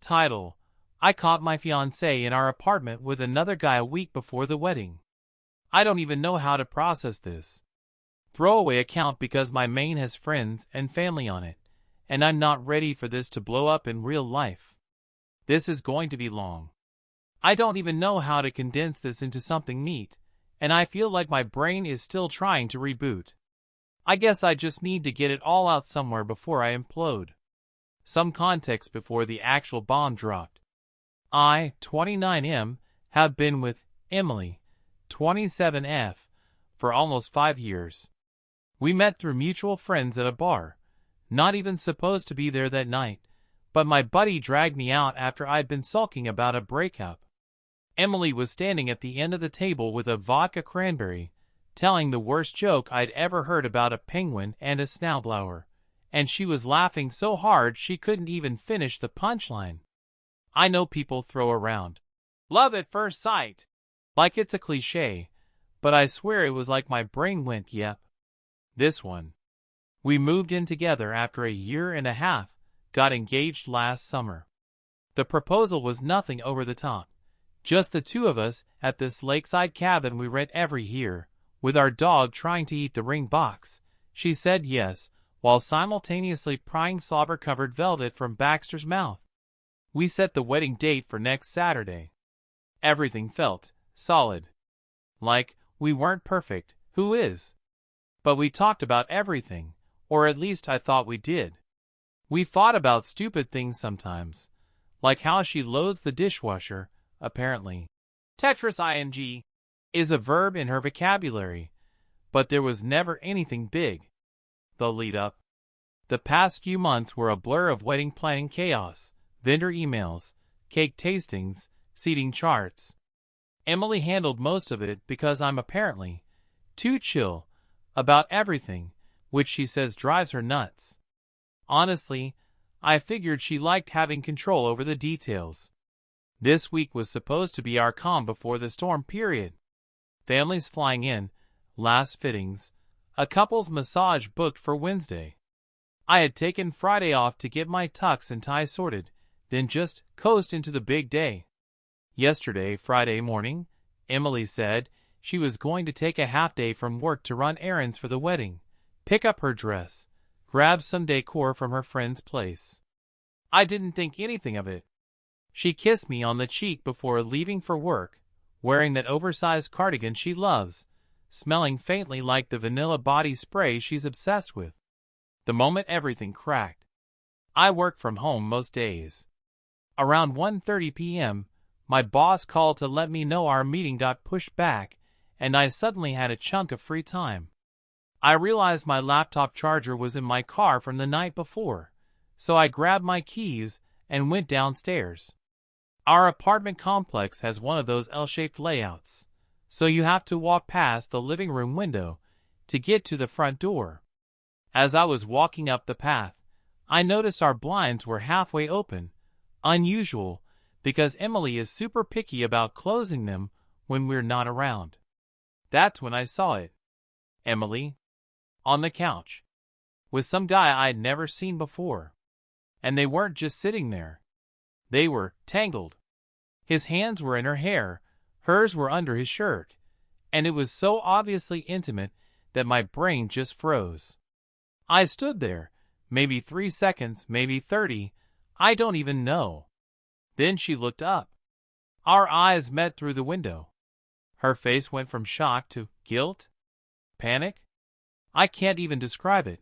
Title: I caught my fiancé in our apartment with another guy a week before the wedding. I don't even know how to process this. Throwaway account because my main has friends and family on it, and I'm not ready for this to blow up in real life. This is going to be long. I don't even know how to condense this into something neat, and I feel like my brain is still trying to reboot. I guess I just need to get it all out somewhere before I implode. Some context before the actual bomb dropped. I, 29M, have been with Emily, 27F, for almost 5 years. We met through mutual friends at a bar, not even supposed to be there that night, but my buddy dragged me out after I'd been sulking about a breakup. Emily was standing at the end of the table with a vodka cranberry, telling the worst joke I'd ever heard about a penguin and a snowblower, and she was laughing so hard she couldn't even finish the punchline. I know people throw around love at first sight like it's a cliche, but I swear it was like my brain went, yep. This one. We moved in together after a year and a half, got engaged last summer. The proposal was nothing over the top, just the two of us at this lakeside cabin we rent every year, with our dog trying to eat the ring box. She said yes, while simultaneously prying slobber-covered velvet from Baxter's mouth. We set the wedding date for next Saturday. Everything felt solid. Like, we weren't perfect, who is? But we talked about everything, or at least I thought we did. We fought about stupid things sometimes, like how she loathes the dishwasher, apparently. Tetris ing is a verb in her vocabulary, but there was never anything big. The lead-up. The past few months were a blur of wedding planning chaos, vendor emails, cake tastings, seating charts. Emily handled most of it because I'm apparently too chill about everything, which she says drives her nuts. Honestly, I figured she liked having control over the details. This week was supposed to be our calm before the storm period. Families flying in, last fittings, a couple's massage booked for Wednesday. I had taken Friday off to get my tux and tie sorted, then just coast into the big day. Yesterday, Friday morning, Emily said she was going to take a half day from work to run errands for the wedding, pick up her dress, grab some decor from her friend's place. I didn't think anything of it. She kissed me on the cheek before leaving for work, wearing that oversized cardigan she loves, smelling faintly like the vanilla body spray she's obsessed with. The moment everything cracked. I work from home most days. Around 1:30 p.m., my boss called to let me know our meeting got pushed back, and I suddenly had a chunk of free time. I realized my laptop charger was in my car from the night before, so I grabbed my keys and went downstairs. Our apartment complex has one of those L-shaped layouts, so you have to walk past the living room window to get to the front door. As I was walking up the path, I noticed our blinds were halfway open, unusual because Emily is super picky about closing them when we're not around. That's when I saw it. Emily, on the couch, with some guy I'd never seen before. And they weren't just sitting there. They were tangled. His hands were in her hair, hers were under his shirt, and it was so obviously intimate that my brain just froze. I stood there, maybe 3 seconds, maybe 30, I don't even know. Then she looked up. Our eyes met through the window. Her face went from shock to guilt, panic. I can't even describe it,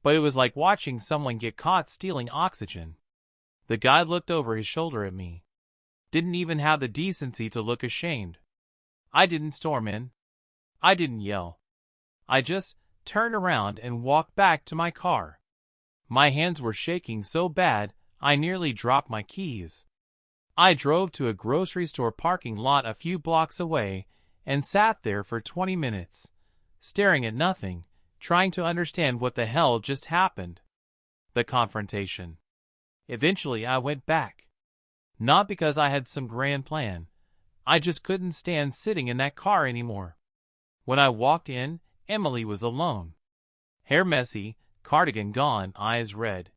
but it was like watching someone get caught stealing oxygen. The guy looked over his shoulder at me. Didn't even have the decency to look ashamed. I didn't storm in. I didn't yell. I just turned around and walked back to my car. My hands were shaking so bad I nearly dropped my keys. I drove to a grocery store parking lot a few blocks away and sat there for 20 minutes, staring at nothing, trying to understand what the hell just happened. The confrontation. Eventually I went back. Not because I had some grand plan. I just couldn't stand sitting in that car anymore. When I walked in, Emily was alone. Hair messy, cardigan gone, eyes red.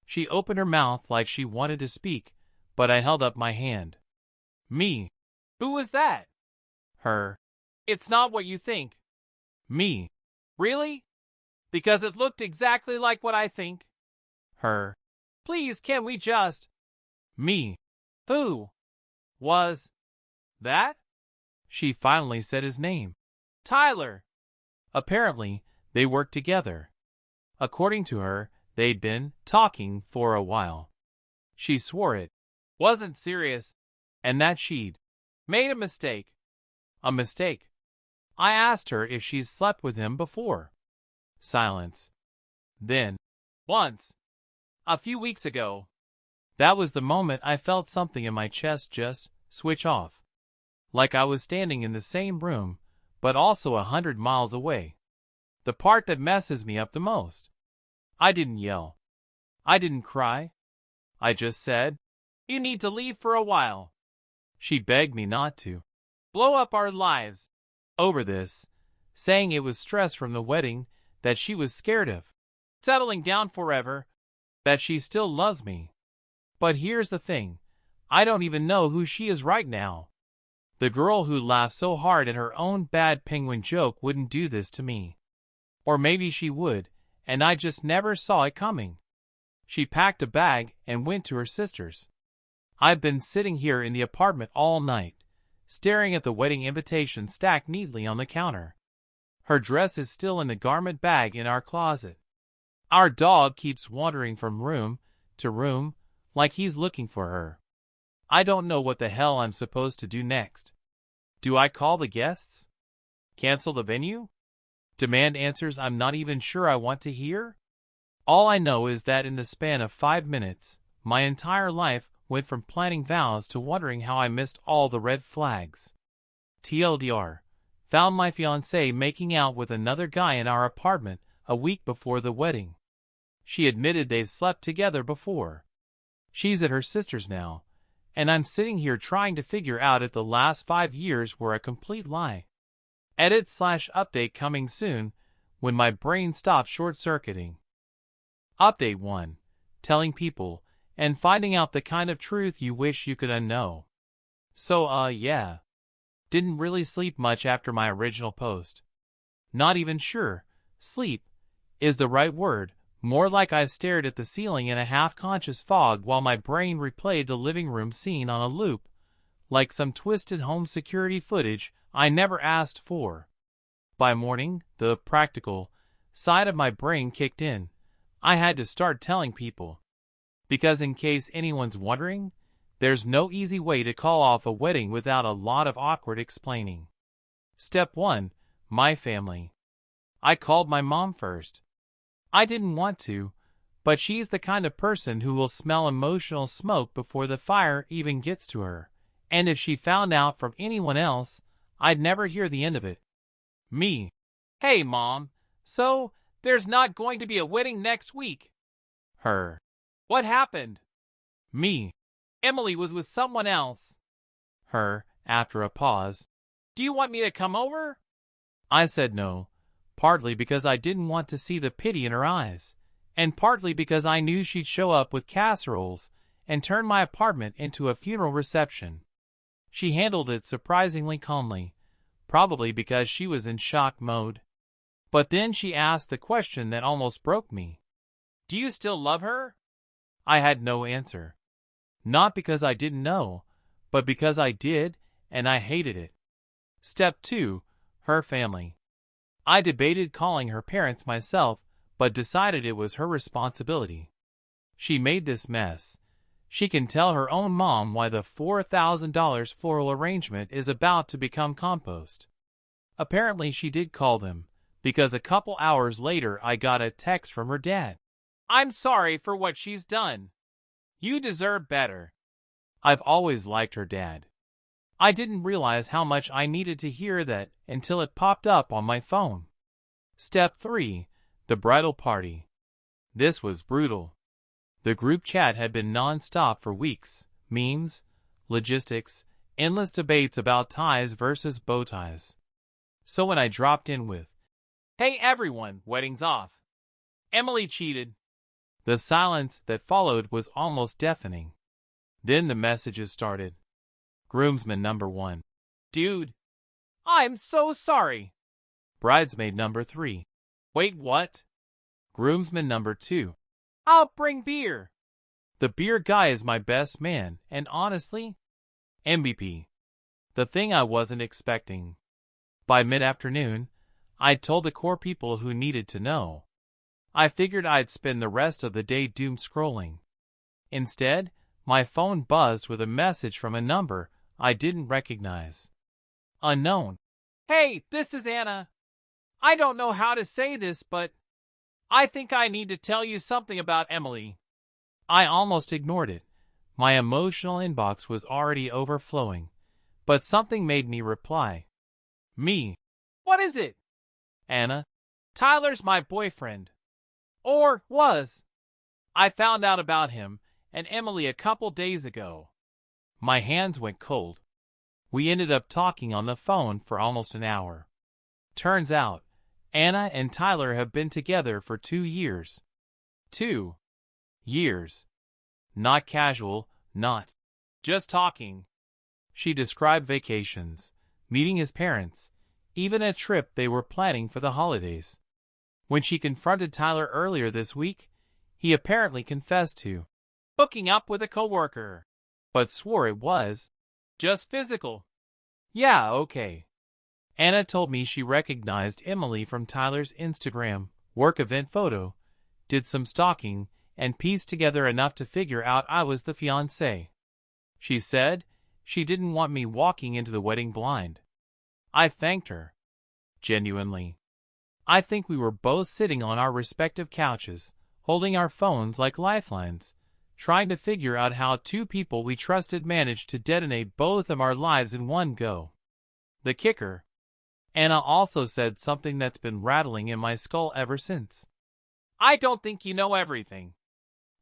She opened her mouth like she wanted to speak, but I held up my hand. Me. Who was that? Her. It's not what you think. Me. Really? Because it looked exactly like what I think. Her. Please, can we just... Me. Who? Was... that? She finally said his name. Tyler. Apparently, they worked together. According to her, they'd been talking for a while. She swore it wasn't serious, and that she'd made a mistake. A mistake. I asked her if she's slept with him before. Silence. Then, once. A few weeks ago. That was the moment I felt something in my chest just switch off. Like I was standing in the same room, but also 100 miles away. The part that messes me up the most. I didn't yell. I didn't cry. I just said, "You need to leave for a while." She begged me not to blow up our lives over this, saying it was stress from the wedding that she was scared of settling down forever, that she still loves me. But here's the thing, I don't even know who she is right now. The girl who laughed so hard at her own bad penguin joke wouldn't do this to me. Or maybe she would, and I just never saw it coming. She packed a bag and went to her sister's. I've been sitting here in the apartment all night, staring at the wedding invitation stacked neatly on the counter. Her dress is still in the garment bag in our closet. Our dog keeps wandering from room to room like he's looking for her. I don't know what the hell I'm supposed to do next. Do I call the guests? Cancel the venue? Demand answers I'm not even sure I want to hear? All I know is that in the span of 5 minutes, my entire life went from planning vows to wondering how I missed all the red flags. TLDR, found my fiancée making out with another guy in our apartment a week before the wedding. She admitted they've slept together before. She's at her sister's now, and I'm sitting here trying to figure out if the last 5 years were a complete lie. Edit/update coming soon when my brain stops short-circuiting. Update 1. Telling people and finding out the kind of truth you wish you could unknow. So, yeah. Didn't really sleep much after my original post. Not even sure sleep is the right word. More like I stared at the ceiling in a half-conscious fog while my brain replayed the living room scene on a loop, like some twisted home security footage I never asked for. By morning, the practical side of my brain kicked in. I had to start telling people. Because in case anyone's wondering, there's no easy way to call off a wedding without a lot of awkward explaining. Step 1. My family. I called my mom first. I didn't want to, but she's the kind of person who will smell emotional smoke before the fire even gets to her, and if she found out from anyone else, I'd never hear the end of it. Me. Hey, Mom. So, there's not going to be a wedding next week. Her. What happened? Me. Emily was with someone else. Her, after a pause. Do you want me to come over? I said no, partly because I didn't want to see the pity in her eyes, and partly because I knew she'd show up with casseroles and turn my apartment into a funeral reception. She handled it surprisingly calmly, probably because she was in shock mode. But then she asked the question that almost broke me. Do you still love her? I had no answer. Not because I didn't know, but because I did, and I hated it. Step 2. Her family. I debated calling her parents myself, but decided it was her responsibility. She made this mess. She can tell her own mom why the $4,000 floral arrangement is about to become compost. Apparently she did call them, because a couple hours later I got a text from her dad. I'm sorry for what she's done. You deserve better. I've always liked her dad. I didn't realize how much I needed to hear that until it popped up on my phone. Step 3. The bridal party. This was brutal. The group chat had been non-stop for weeks. Memes, logistics, endless debates about ties versus bow ties. So when I dropped in with, "Hey everyone, wedding's off. Emily cheated," the silence that followed was almost deafening. Then the messages started. Groomsman number 1. Dude, I'm so sorry. Bridesmaid number 3. Wait, what? Groomsman number 2. I'll bring beer. The beer guy is my best man, and honestly, MVP. The thing I wasn't expecting. By mid-afternoon, I'd told the core people who needed to know. I figured I'd spend the rest of the day doom scrolling. Instead, my phone buzzed with a message from a number I didn't recognize. Unknown. Hey, this is Anna. I don't know how to say this, but I think I need to tell you something about Emily. I almost ignored it. My emotional inbox was already overflowing, but something made me reply. Me. What is it? Anna. Tyler's my boyfriend. Or was. I found out about him and Emily a couple days ago. My hands went cold. We ended up talking on the phone for almost an hour. Turns out, Anna and Tyler have been together for 2 years. 2 years. Not casual, not just talking. She described vacations, meeting his parents, even a trip they were planning for the holidays. When she confronted Tyler earlier this week, he apparently confessed to hooking up with a coworker, but swore it was just physical. Yeah, okay. Anna told me she recognized Emily from Tyler's Instagram work event photo, did some stalking, and pieced together enough to figure out I was the fiancé. She said she didn't want me walking into the wedding blind. I thanked her. Genuinely. I think we were both sitting on our respective couches, holding our phones like lifelines, trying to figure out how 2 people we trusted managed to detonate both of our lives in one go. The kicker. Anna also said something that's been rattling in my skull ever since. I don't think you know everything.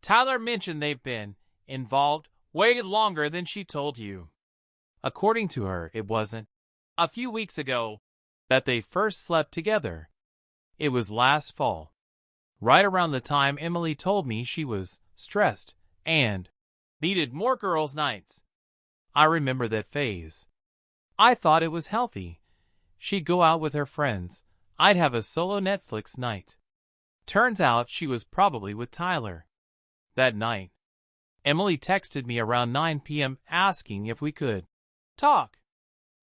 Tyler mentioned they've been involved way longer than she told you. According to her, it wasn't a few weeks ago that they first slept together. It was last fall, right around the time Emily told me she was stressed and needed more girls' nights. I remember that phase. I thought it was healthy. She'd go out with her friends. I'd have a solo Netflix night. Turns out she was probably with Tyler. That night, Emily texted me around 9 p.m. asking if we could talk.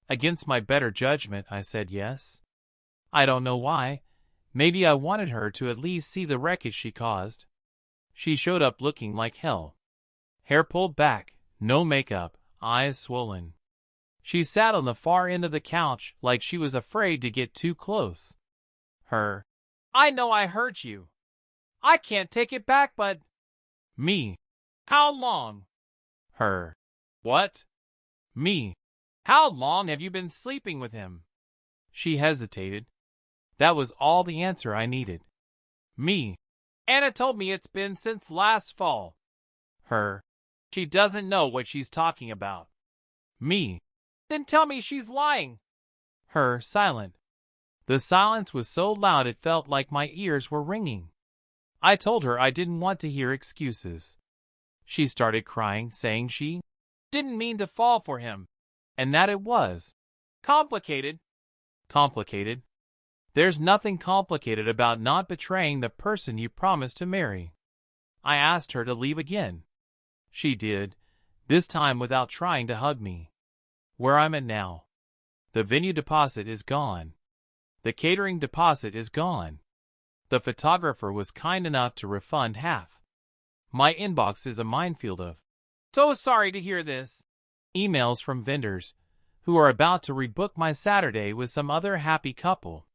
Against my better judgment, I said yes. I don't know why. Maybe I wanted her to at least see the wreckage she caused. She showed up looking like hell. Hair pulled back, no makeup, eyes swollen. She sat on the far end of the couch like she was afraid to get too close. Her. I know I hurt you. I can't take it back, but... Me. How long? Her. What? Me. How long have you been sleeping with him? She hesitated. That was all the answer I needed. Me. Anna told me it's been since last fall. Her. She doesn't know what she's talking about. Me. Then tell me she's lying. Her, silent. The silence was so loud it felt like my ears were ringing. I told her I didn't want to hear excuses. She started crying, saying she didn't mean to fall for him, and that it was complicated. Complicated? There's nothing complicated about not betraying the person you promised to marry. I asked her to leave again. She did, this time without trying to hug me. Where I'm at now. The venue deposit is gone. The catering deposit is gone. The photographer was kind enough to refund half. My inbox is a minefield of, so sorry to hear this, emails from vendors who are about to rebook my Saturday with some other happy couple.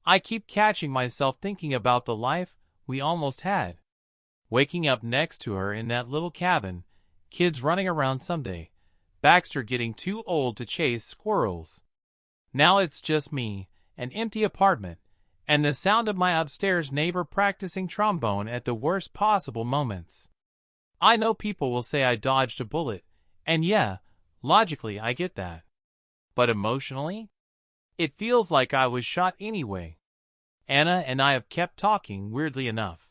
I keep catching myself thinking about the life we almost had. Waking up next to her in that little cabin, kids running around someday, Baxter getting too old to chase squirrels. Now it's just me, an empty apartment, and the sound of my upstairs neighbor practicing trombone at the worst possible moments. I know people will say I dodged a bullet, and yeah, logically I get that. But emotionally? It feels like I was shot anyway. Anna and I have kept talking weirdly enough.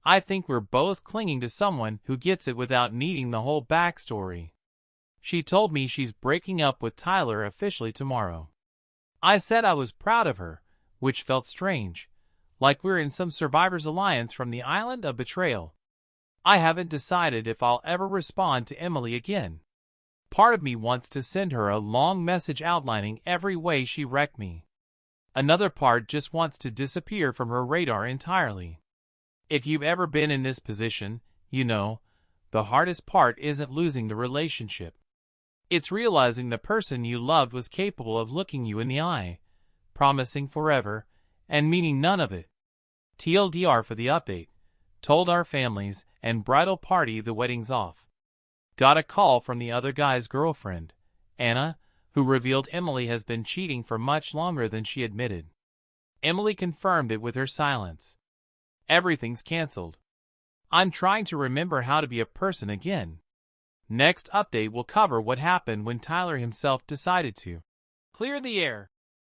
I think we're both clinging to someone who gets it without needing the whole backstory. She told me she's breaking up with Tyler officially tomorrow. I said I was proud of her, which felt strange, like we're in some survivor's alliance from the island of betrayal. I haven't decided if I'll ever respond to Emily again. Part of me wants to send her a long message outlining every way she wrecked me. Another part just wants to disappear from her radar entirely. If you've ever been in this position, you know, the hardest part isn't losing the relationship. It's realizing the person you loved was capable of looking you in the eye, promising forever, and meaning none of it. TLDR for the update. Told our families, and bridal party the wedding's off. Got a call from the other guy's girlfriend, Anna, who revealed Emily has been cheating for much longer than she admitted. Emily confirmed it with her silence. Everything's canceled. I'm trying to remember how to be a person again. Next update will cover what happened when Tyler himself decided to clear the air,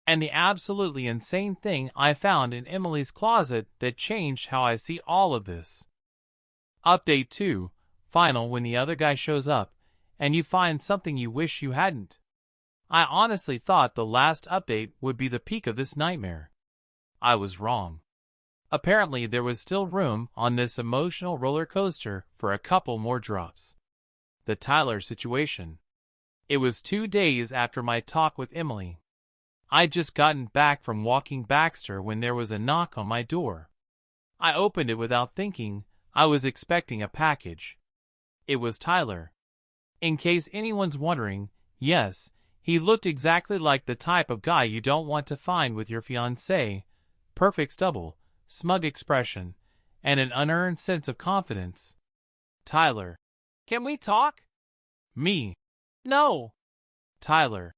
and the absolutely insane thing I found in Emily's closet that changed how I see all of this. Update 2, final when the other guy shows up, and you find something you wish you hadn't. I honestly thought the last update would be the peak of this nightmare. I was wrong. Apparently there was still room on this emotional roller coaster for a couple more drops. The Tyler situation. It was 2 days after my talk with Emily. I'd just gotten back from walking Baxter when there was a knock on my door. I opened it without thinking. I was expecting a package. It was Tyler. In case anyone's wondering, yes, he looked exactly like the type of guy you don't want to find with your fiancée. Perfect stubble, smug expression, and an unearned sense of confidence. Tyler. Can we talk? Me. No. Tyler.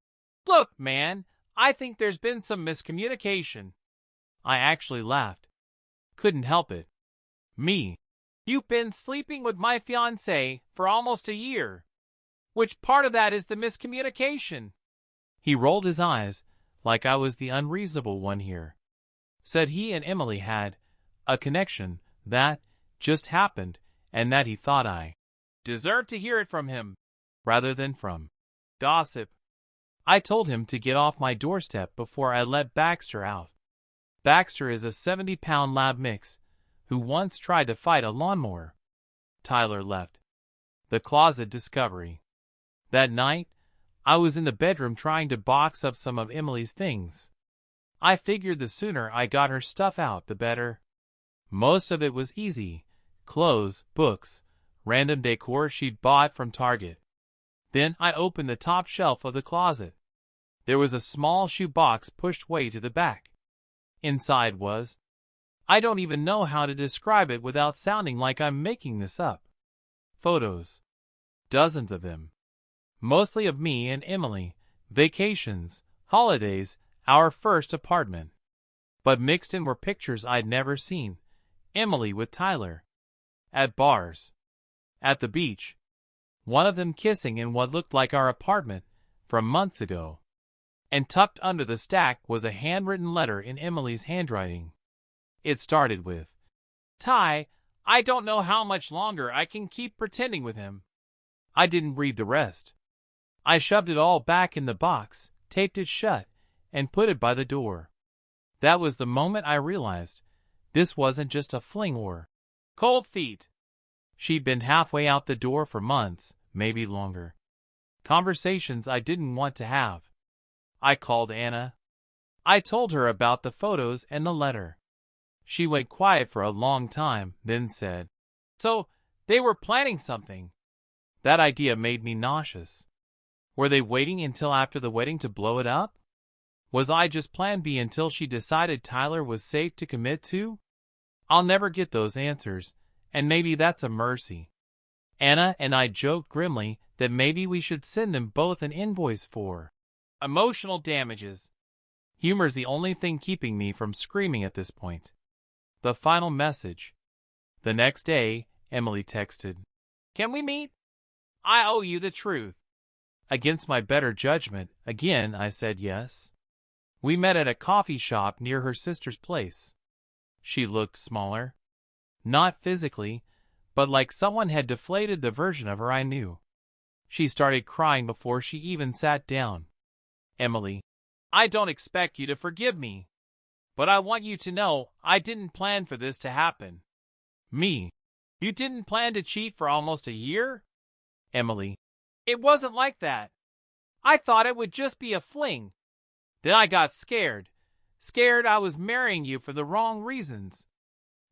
Look, man, I think there's been some miscommunication. I actually laughed. Couldn't help it. Me. You've been sleeping with my fiancé for almost a year. Which part of that is the miscommunication? He rolled his eyes, like I was the unreasonable one here. Said he and Emily had a connection that just happened, and that he thought I deserved to hear it from him, rather than from gossip. I told him to get off my doorstep before I let Baxter out. Baxter is a 70-pound lab mix who once tried to fight a lawnmower. Tyler left. The closet discovery. That night, I was in the bedroom trying to box up some of Emily's things. I figured the sooner I got her stuff out, the better. Most of it was easy. Clothes, books, random decor she'd bought from Target. Then I opened the top shelf of the closet. There was a small shoe box pushed way to the back. Inside was, I don't even know how to describe it without sounding like I'm making this up. Photos. Dozens of them. Mostly of me and Emily, vacations, holidays, our first apartment. But mixed in were pictures I'd never seen. Emily with Tyler. At bars. At the beach. One of them kissing in what looked like our apartment from months ago. And tucked under the stack was a handwritten letter in Emily's handwriting. It started with, Ty, I don't know how much longer I can keep pretending with him. I didn't read the rest. I shoved it all back in the box, taped it shut, and put it by the door. That was the moment I realized this wasn't just a fling or cold feet. She'd been halfway out the door for months, maybe longer. Conversations I didn't want to have. I called Anna. I told her about the photos and the letter. She went quiet for a long time, then said, So, they were planning something. That idea made me nauseous. Were they waiting until after the wedding to blow it up? Was I just plan B until she decided Tyler was safe to commit to? I'll never get those answers, and maybe that's a mercy. Anna and I joked grimly that maybe we should send them both an invoice for emotional damages. Humor's the only thing keeping me from screaming at this point. The final message. The next day, Emily texted, Can we meet? I owe you the truth. Against my better judgment, again I said yes. We met at a coffee shop near her sister's place. She looked smaller. Not physically, but like someone had deflated the version of her I knew. She started crying before she even sat down. Emily, I don't expect you to forgive me, but I want you to know I didn't plan for this to happen. Me, you didn't plan to cheat for almost a year? Emily, it wasn't like that. I thought it would just be a fling. Then I got scared. Scared I was marrying you for the wrong reasons.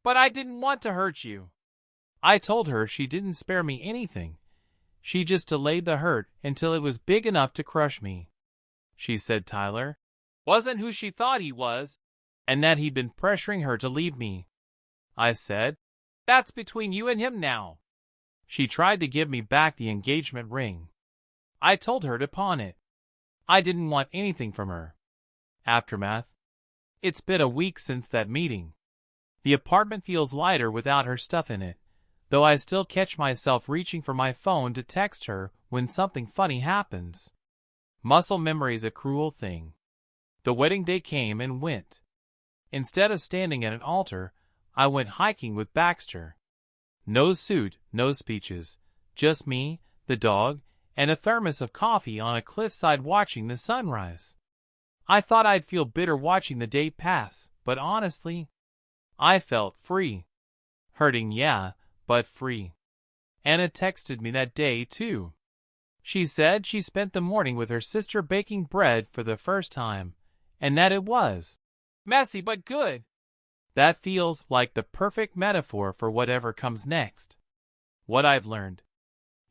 But I didn't want to hurt you. I told her she didn't spare me anything. She just delayed the hurt until it was big enough to crush me. She said Tyler wasn't who she thought he was, and that he'd been pressuring her to leave me. I said, that's between you and him now. She tried to give me back the engagement ring. I told her to pawn it. I didn't want anything from her. Aftermath. It's been a week since that meeting. The apartment feels lighter without her stuff in it, though I still catch myself reaching for my phone to text her when something funny happens. Muscle memory's a cruel thing. The wedding day came and went. Instead of standing at an altar, I went hiking with Baxter. No suit, no speeches, just me, the dog, and a thermos of coffee on a cliffside watching the sunrise. I thought I'd feel bitter watching the day pass, but honestly, I felt free. Hurting, yeah, but free. Anna texted me that day, too. She said she spent the morning with her sister baking bread for the first time, and that it was messy but good. That feels like the perfect metaphor for whatever comes next. What I've learned.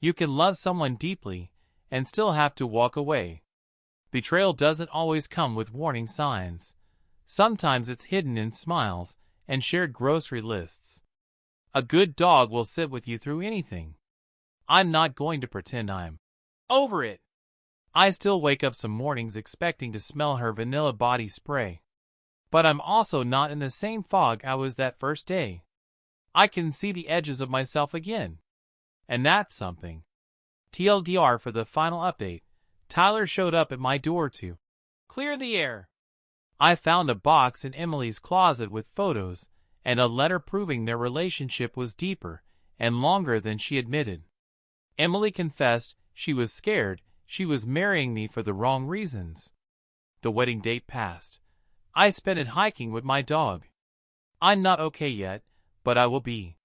You can love someone deeply and still have to walk away. Betrayal doesn't always come with warning signs. Sometimes it's hidden in smiles and shared grocery lists. A good dog will sit with you through anything. I'm not going to pretend I'm over it. I still wake up some mornings expecting to smell her vanilla body spray. But I'm also not in the same fog I was that first day. I can see the edges of myself again. And that's something. TLDR for the final update. Tyler showed up at my door to clear the air. I found a box in Emily's closet with photos and a letter proving their relationship was deeper and longer than she admitted. Emily confessed she was scared she was marrying me for the wrong reasons. The wedding date passed. I spent it hiking with my dog. I'm not okay yet, but I will be.